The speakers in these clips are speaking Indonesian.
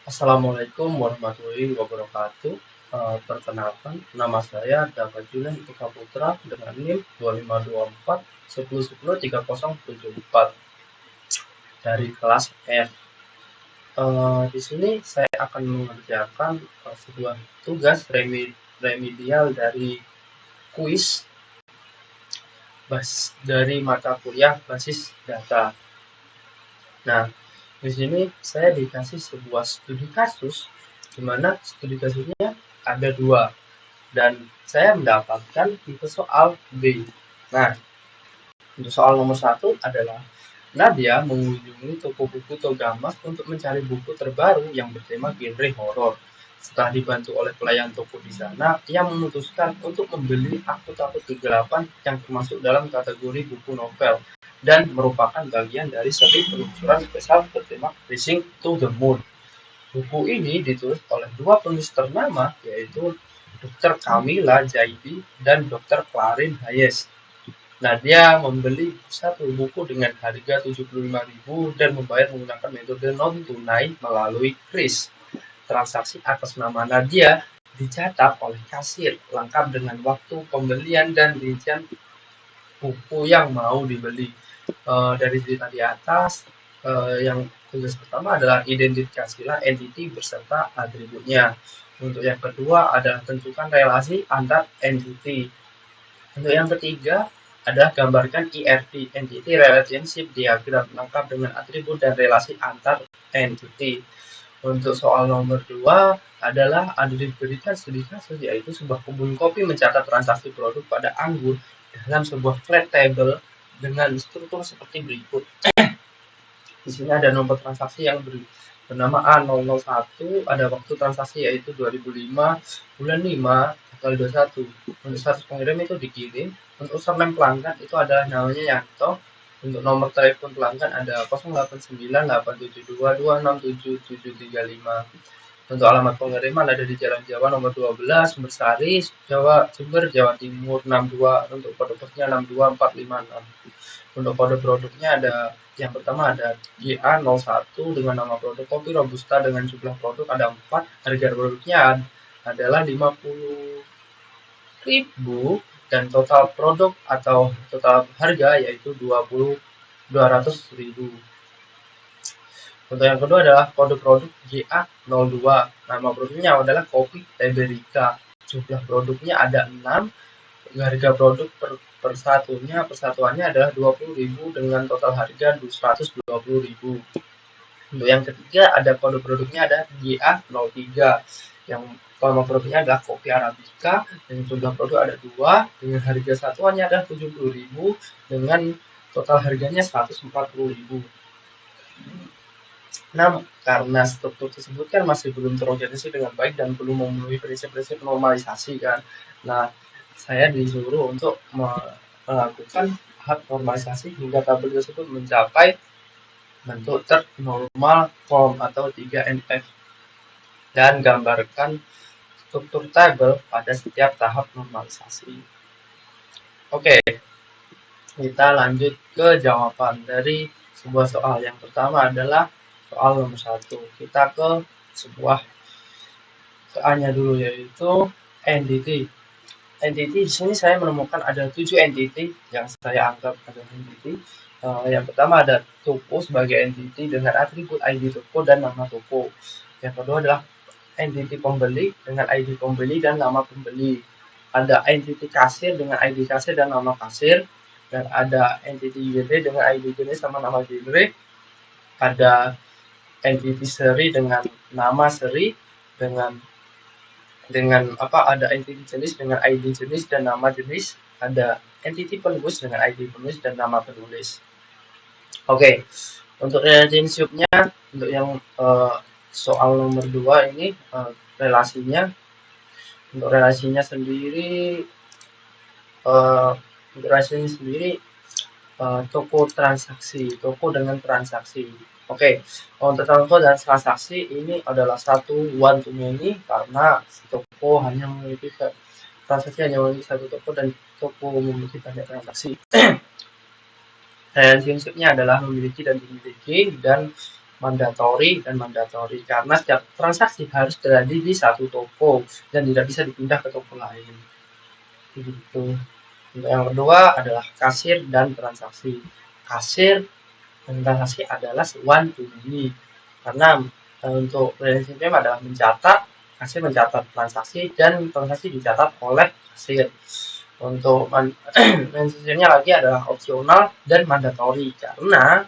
Assalamualaikum warahmatullahi wabarakatuh. Perkenalkan, nama saya Dafa Julian Ika Putra dengan NIM 2524 dari kelas F. Di sini saya akan mengerjakan sebuah tugas remedial dari kuis dari mata kuliah basis data. Nah, di sini saya dikasih sebuah studi kasus, di mana studi kasusnya ada dua, dan saya mendapatkan tipe soal B. Nah, untuk soal nomor 1 adalah Nadia mengunjungi toko buku Togamas untuk mencari buku terbaru yang bertema genre horor. Setelah dibantu oleh pelayan toko di sana, ia memutuskan untuk membeli Akut-Akut Kegelapan yang termasuk dalam kategori buku novel dan merupakan bagian dari seri peluncuran spesial bertema Racing to the Moon. Buku ini ditulis oleh dua penulis ternama, yaitu Dr. Camilla Zaidi dan Dr. Clarin Hayes. Nah, dia membeli satu buku dengan harga 75.000 dan membayar menggunakan metode non-tunai melalui kris. Transaksi atas nama Nadia dicatat oleh kasir, lengkap dengan waktu pembelian dan rincian buku yang mau dibeli. Dari cerita di atas, yang tugas pertama adalah identifikasilah entity beserta atributnya. Untuk yang kedua adalah tentukan relasi antar entity. Untuk yang ketiga adalah gambarkan ERD, Entity Relationship Diagram, lengkap dengan atribut dan relasi antar entity. Untuk soal nomor 2 adalah ada diberikan studi kasus, yaitu sebuah kebun kopi mencatat transaksi produk pada anggur dalam sebuah flat table dengan struktur seperti berikut. Di sini ada nomor transaksi yang bernama A001, ada waktu transaksi yaitu 2005, bulan 5, tanggal 21. Untuk status pengirim itu dikirim. Untuk username pelanggan itu adalah namanya Yanto. Untuk nomor telepon pelanggan ada 089872267735. Untuk alamat pengiriman ada di Jalan Jawa nomor 12, Sumbersari, Jember, Jawa Timur 62. Untuk kode posnya 62456. Untuk kode produknya ada yang pertama ada GA01 dengan nama produk kopi Robusta dengan jumlah produk ada 4. Harga produknya adalah 50.000 dan total produk atau total harga yaitu 200.000. Untuk yang kedua adalah kode produk GA02. Nama produknya adalah kopi Liberica. Jumlah produknya ada 6. Harga produk persatuannya adalah 20.000 dengan total harga 120.000. Untuk yang ketiga ada kode produknya ada GA03 yang nama produknya adalah kopi Arabica dan jumlah produk ada 2 dengan harga satuannya adalah 70.000 dengan total harganya 140.000. Nah, karena struktur tersebut kan masih belum terorganisasi dengan baik dan belum memenuhi prinsip-prinsip normalisasi kan. Nah, saya disuruh untuk melakukan tahap normalisasi hingga tabel tersebut mencapai bentuk third normal form atau 3NF dan gambarkan struktur tabel pada setiap tahap normalisasi. Oke, kita lanjut ke jawaban dari sebuah soal. Yang pertama adalah soal nomor 1. Kita ke sebuah A-nya dulu, yaitu entity. Entity di sini saya menemukan ada 7 entity yang saya anggap adalah entity. Yang pertama ada toko sebagai entity dengan atribut ID toko dan nama toko. Yang kedua adalah entity pembeli dengan ID pembeli dan nama pembeli. Ada entity kasir dengan ID kasir dan nama kasir. Dan ada entity genre dengan ID jenis sama nama genre. Ada entity seri dengan nama seri ada entity jenis dengan ID jenis dan nama jenis, ada entity penulis dengan ID penulis dan nama penulis. Oke, untuk relationship-nya untuk yang soal nomor 2 ini relasinya sendiri toko dengan transaksi. Oke, untuk toko dan transaksi ini adalah satu one to many karena toko hanya memiliki satu toko dan toko memiliki banyak transaksi. Relationship-nya adalah memiliki dan dimiliki, dan mandatori dan mandatori karena setiap transaksi harus terjadi di satu toko dan tidak bisa dipindah ke toko lain. Begitu. Untuk yang kedua adalah kasir dan transaksi. Kasir dan transaksi adalah one to many karena untuk prinsipnya adalah mencatat, kasir mencatat transaksi dan transaksi dicatat oleh kasir. Untuk prinsipnya lagi adalah opsional dan mandatori karena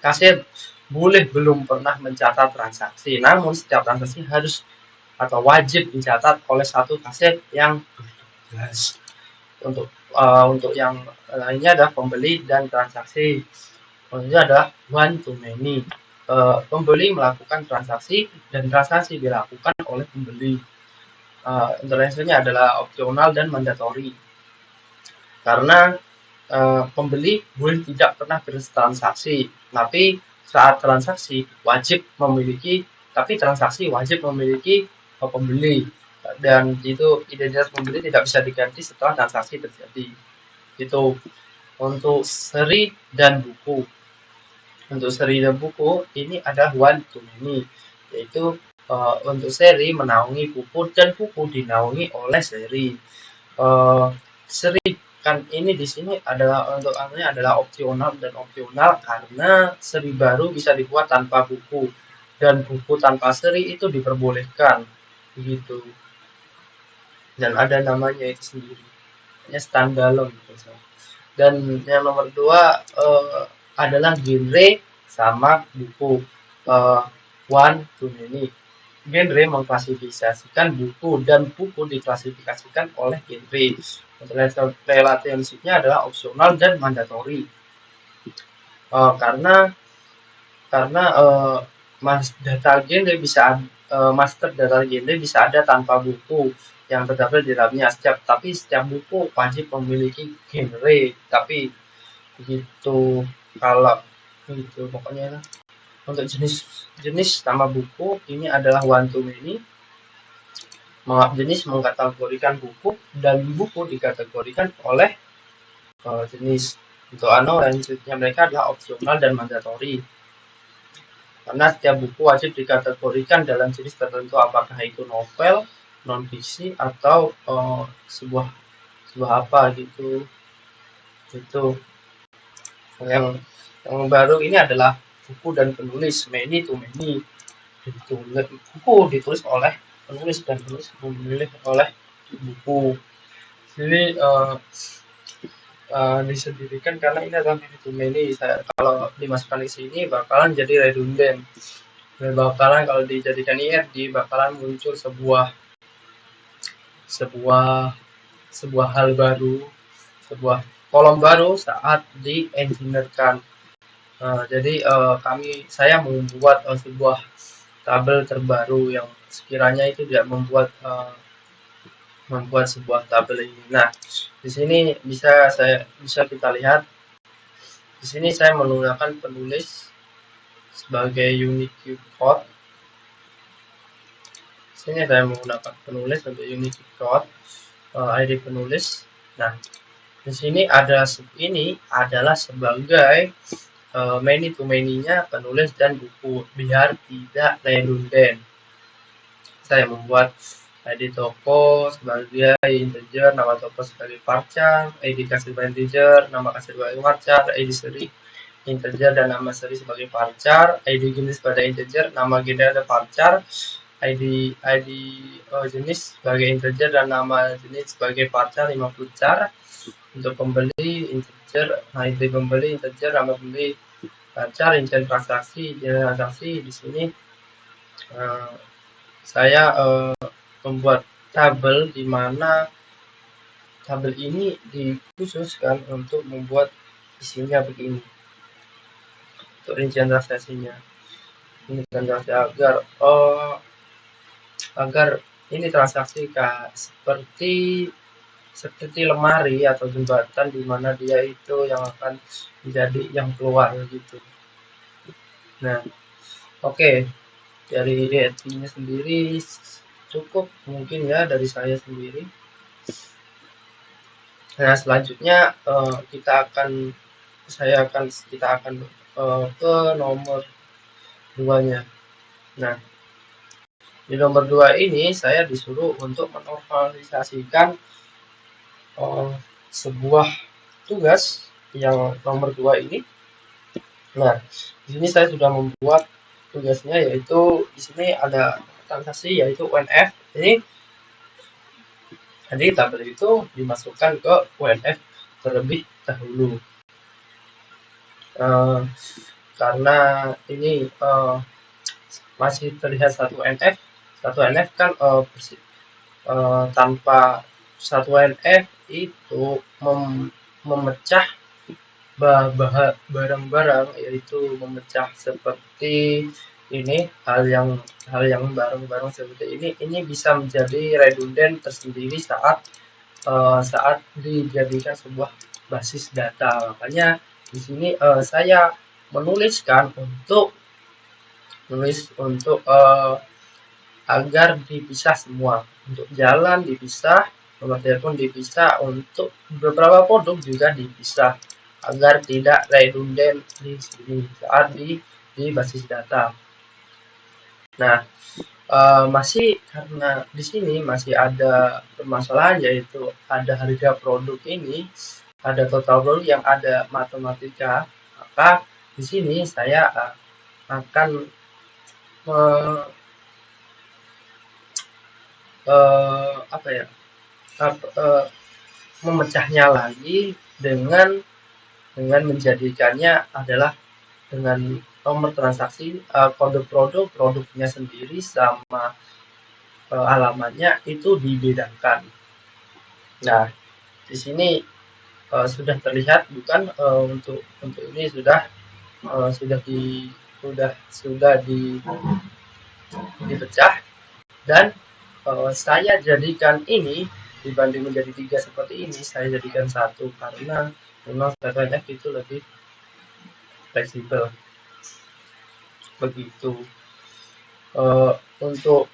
kasir boleh belum pernah mencatat transaksi, namun setiap transaksi harus atau wajib dicatat oleh satu kasir yang bertugas. Untuk yang lainnya adalah pembeli dan transaksi. Ini adalah one to many. Pembeli melakukan transaksi dan transaksi dilakukan oleh pembeli. Intervensinya adalah opsional dan mandatori. Karena pembeli boleh tidak pernah bertransaksi, tapi saat transaksi wajib memiliki, pembeli dan itu identitas pembeli tidak bisa diganti setelah transaksi terjadi. Itu untuk seri dan buku. Untuk seri dan buku ini ada one to many, yaitu untuk seri menaungi buku dan buku dinaungi oleh seri. Seri kan ini di sini adalah untuk artinya adalah opsional dan opsional karena seri baru bisa dibuat tanpa buku dan buku tanpa seri itu diperbolehkan begitu. Dan ada namanya itu sendiri, standalone. Dan yang nomor 2 adalah genre sama buku. One to many. Genre mengklasifikasikan buku dan buku diklasifikasikan oleh genre. Relationship-nya adalah opsional dan mandatori. Karena master data genre bisa ada tanpa buku yang terdapat di dalamnya. Tapi setiap buku wajib memiliki genre. Tapi begitu kalau begitu pokoknya. Untuk jenis nama buku ini adalah one to many. Jenis mengkategorikan buku dan buku dikategorikan oleh jenis. Untuk range-nya mereka adalah opsional dan mandatori. Karena setiap buku wajib dikategorikan dalam jenis tertentu, apakah itu novel, non-fiksi atau sebuah apa gitu. Itu yang baru ini adalah buku dan penulis, many to many. Buku ditulis oleh penulis dan penulis memilih oleh buku. Jadi disendirikan karena ini adalah many to many. Kalau dimasukkan di sini bakalan jadi redundant. Bakalan kalau dijadikan IRD bakalan muncul sebuah hal baru, sebuah kolom baru saat di-engineer-kan. Jadi saya membuat sebuah tabel terbaru yang sekiranya itu tidak membuat sebuah tabel ini. Nah, di sini bisa kita lihat. Di sini saya menggunakan penulis sebagai Unicode code. Di sini saya menggunakan penulis untuk Unicode code, ID penulis. Nah, di sini ini adalah sebagai many to many-nya penulis dan buku biar tidak redundant. Saya membuat ID toko sebagai integer, nama toko sebagai varchar, ID kasir sebagai integer, nama kasir sebagai varchar, ID seri integer dan nama seri sebagai varchar, ID jenis sebagai integer, nama genre ada varchar, ID jenis sebagai integer dan nama jenis sebagai varchar 50 char. Untuk pembeli integer, ID pembeli integer, nama pembeli varchar, rincian transaksi di sini saya membuat tabel di mana tabel ini dikhususkan untuk membuat isinya begini. Untuk rincian transaksinya. Ini transaksi agar ini transaksi seperti lemari atau jembatan di mana dia itu yang akan menjadi yang keluar gitu. Nah, oke. Dari ESP-nya sendiri cukup mungkin ya dari saya sendiri. Nah, selanjutnya kita akan ke nomor duanya. Nah, di nomor 2 ini saya disuruh untuk menormalisasikan sebuah tugas yang nomor 2 ini. Nah, di sini saya sudah membuat tugasnya, yaitu di sini ada transaksi yaitu UNF. Jadi tabel itu dimasukkan ke UNF terlebih dahulu. Karena ini masih terlihat satu NF kan tanpa satu NF itu memecah barang-barang, yaitu memecah seperti ini, hal yang barang-barang seperti ini bisa menjadi redundant tersendiri saat dijadikan sebuah basis data. Makanya di sini saya menuliskan untuk agar dipisah semua. Untuk jalan dipisah, nomor telepon dipisah, untuk beberapa produk juga dipisah agar tidak redundant di sini saat di basis data. Nah, masih karena di sini masih ada permasalahan, yaitu ada harga produk ini, ada total produk yang ada matematika, maka di sini saya akan memecahnya lagi dengan menjadikannya adalah dengan nomor transaksi, kode produknya sendiri sama alamatnya itu dibedakan. Nah, di sini sudah terlihat bukan, untuk ini sudah dipecah, dan saya jadikan ini dibanding menjadi 3 seperti ini, saya jadikan 1 karena memang banyak itu lebih fleksibel. Begitu. Untuk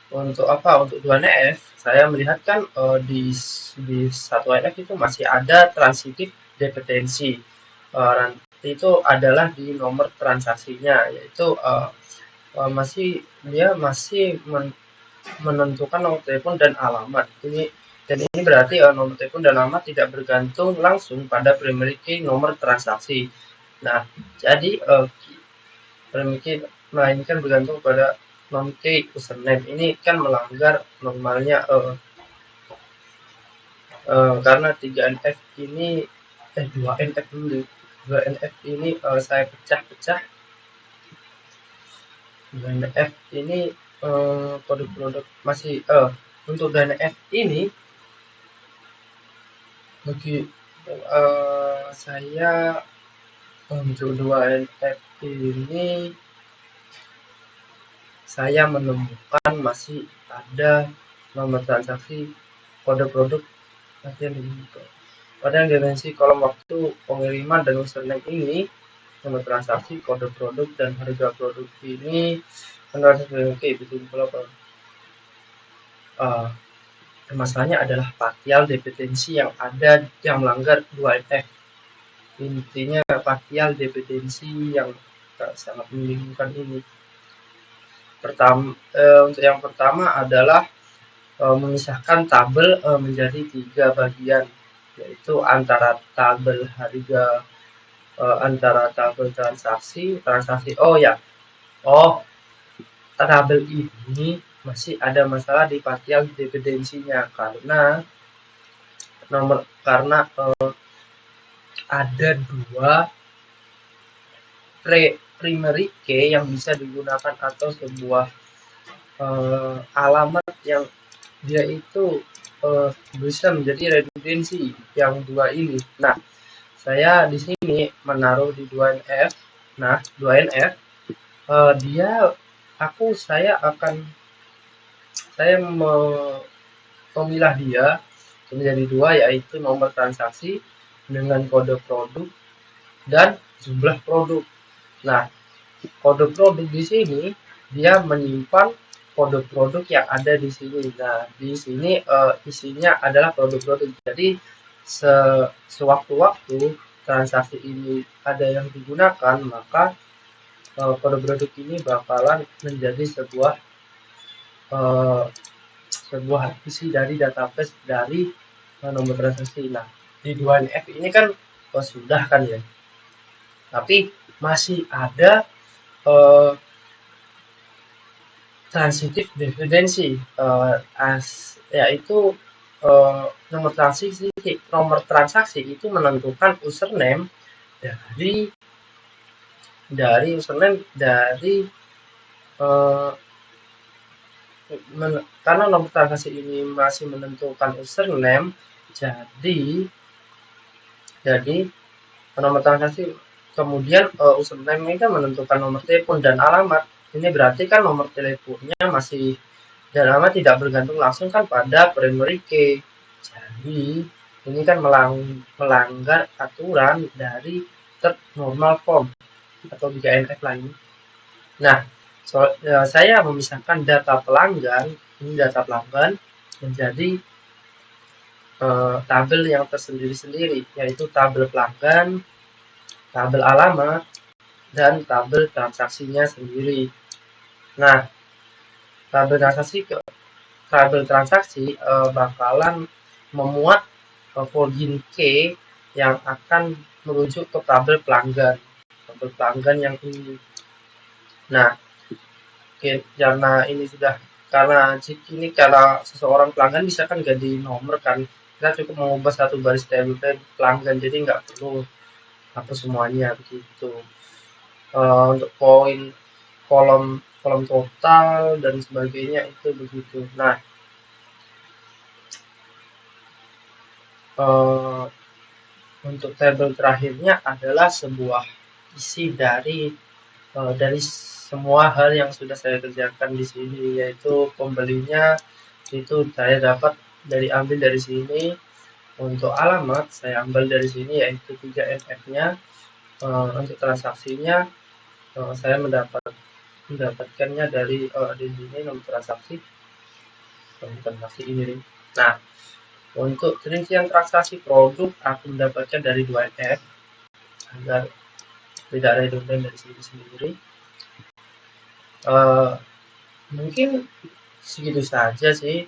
2NF saya melihat kan di 1NF itu masih ada transitif dependensi. Itu adalah di nomor transaksinya, yaitu dia masih menentukan nomor telepon dan alamat. Ini berarti nomor telepon dan alamat tidak bergantung langsung pada primary key nomor transaksi. Nah, jadi primary key melainkan bergantung pada non key username. Ini kan melanggar normalnya, karena 3NF ini 2NF dulu. 2NF ini saya pecah-pecah. 2NF ini produk masih untuk DNF ini bagi saya untuk 2NF ini saya menemukan masih ada nomor transaksi kode produk pada yang dimensi kolom waktu pengiriman dan username ini, nomor transaksi kode produk dan harga produk ini oke, betul. Masalahnya adalah partial dependensi yang melanggar 2NF. Intinya partial dependensi yang sangat membingungkan ini. Untuk yang pertama adalah memisahkan tabel menjadi 3 bagian, yaitu antara tabel harga, antara tabel transaksi. Tabel ini masih ada masalah di partial dependensinya karena ada 2 primary key yang bisa digunakan atau sebuah alamat yang dia itu bisa menjadi redundansi yang 2 ini. Nah, saya di sini menaruh di 2NF. Nah, 2NF saya memilah dia menjadi 2, yaitu nomor transaksi dengan kode produk dan jumlah produk. Nah, kode produk di sini dia menyimpan kode produk yang ada di sini. Nah, di sini isinya adalah produk-produk. Jadi sewaktu-waktu transaksi ini ada yang digunakan, maka kode produk ini bakalan menjadi eh, sebuah isi dari database dari nomor transaksi. Nah, di 2NF ini kan sudah kan ya, tapi masih ada eh, transitif dependensi, yaitu nomor transaksi itu menentukan username dari username dari eh, karena nomor transaksi ini masih menentukan username, jadi nomor transaksi kemudian username ini kan menentukan nomor telepon dan alamat. Ini berarti kan nomor teleponnya masih dan alamat tidak bergantung langsung kan pada primary key. Jadi ini kan melanggar aturan dari third normal form atau 3NF lain. Nah, saya memisahkan data pelanggan, ini data pelanggan menjadi tabel yang tersendiri-sendiri, yaitu tabel pelanggan, tabel alamat, dan tabel transaksinya sendiri. Nah, tabel transaksi bakalan memuat login key yang akan merujuk ke tabel pelanggan yang ini. Nah, karena seseorang pelanggan bisa kan ganti nomor kan, kita cukup mengubah satu baris tabel pelanggan, jadi nggak perlu hapus semuanya begitu. Untuk poin kolom total dan sebagainya itu begitu. Nah, untuk tabel terakhirnya adalah sebuah isi dari semua hal yang sudah saya kerjakan di sini, yaitu pembelinya itu saya ambil dari sini. Untuk alamat saya ambil dari sini, yaitu 3NF-nya. Untuk transaksinya saya mendapatkannya dari di sini nomor transaksi ini. Nah, untuk rincian transaksi produk aku mendapatkan dari 2NF agar tidak redundant dari sini sendiri. Mungkin segitu saja sih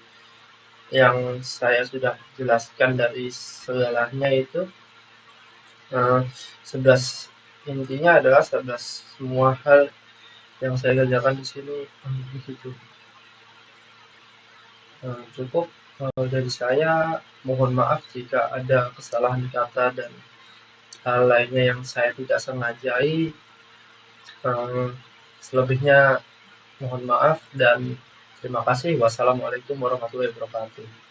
yang saya sudah jelaskan dari segalanya itu. 11 intinya adalah 11 semua hal yang saya kerjakan di sini begitu. Cukup dari saya. Mohon maaf jika ada kesalahan kata dan hal lainnya yang saya tidak sengajai. Selebihnya mohon maaf dan terima kasih. Wassalamualaikum warahmatullahi wabarakatuh.